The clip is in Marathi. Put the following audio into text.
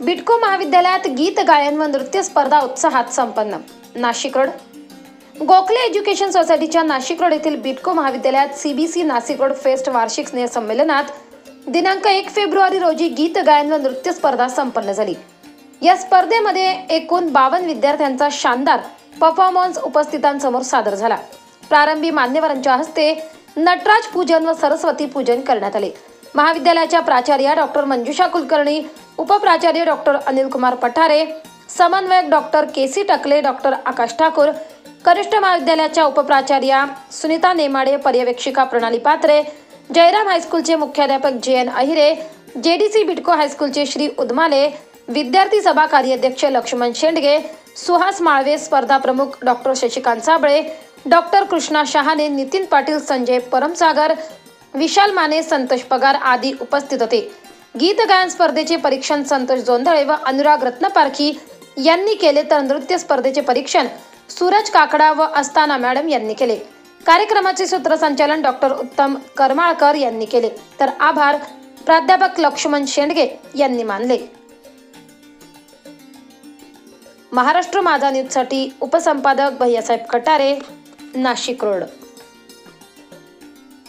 बिडको महाविद्यालयात गीत गायन व नृत्य स्पर्धा उत्साहात संपन्न। नाशिक रोड गोखले एज्युकेशन सोसायटीच्या नाशिक रोड येथील बिडको महाविद्यालयात सीबीसी नाशिक रोड फेस्ट वार्षिक स्नेह संमेलनात दिनांक 1 फेब्रुवारी रोजी गीत गायन व नृत्य स्पर्धा संपन्न झाली। या स्पर्धेमध्ये एकूण 52 विद्यार्थ्यांचा शानदार परफॉर्मन्स उपस्थितांसमोर सादर झाला। प्रारंभी मान्यवरांच्या हस्ते नटराज पूजन व सरस्वती पूजन करण्यात आले। महाविद्यालयाच्या प्राचार्य डॉक्टर मंजुषा कुलकर्णी, उपप्राचार्य डॉक्टर अनिल कुमार पठारे, समन्वयक डॉक्टर केसी टकले, डॉक्टर आकाश ठाकूर, कनिष्ठ महाविद्यालयाच्या उपप्राचार्या सुनीता नेमाडे, पर्यवेक्षिका प्रणाली पात्रे, जयराम हायस्कूलचे मुख्याध्यापक JN अहिरे, JDC बिडको हायस्कूलचे श्री उदमाले, विद्यार्थी सभा कार्याध्यक्ष लक्ष्मण शेंडगे, सुहास माळवे, स्पर्धा प्रमुख डॉक्टर शशिकांत साबळे, डॉक्टर कृष्णा शहाणे, नितीन पाटील, संजय परमसागर, विशाल माने, संतोष पगार आदी उपस्थित होते। गीत गायन स्पर्धेचे परीक्षण संतोष जोंधळे व अनुराग रत्नपारखी यांनी केले, तर नृत्य स्पर्धेचे परीक्षण सूरज काकडा व अस्ताना मॅडम यांनी केले। कार्यक्रमाचे सूत्रसंचालन डॉक्टर उत्तम करमाळकर यांनी केले, तर आभार प्राध्यापक लक्ष्मण शेंडगे यांनी मानले। महाराष्ट्र माझा न्यूजसाठी उपसंपादक भैयासाहेब कटारे, नाशिक रोड।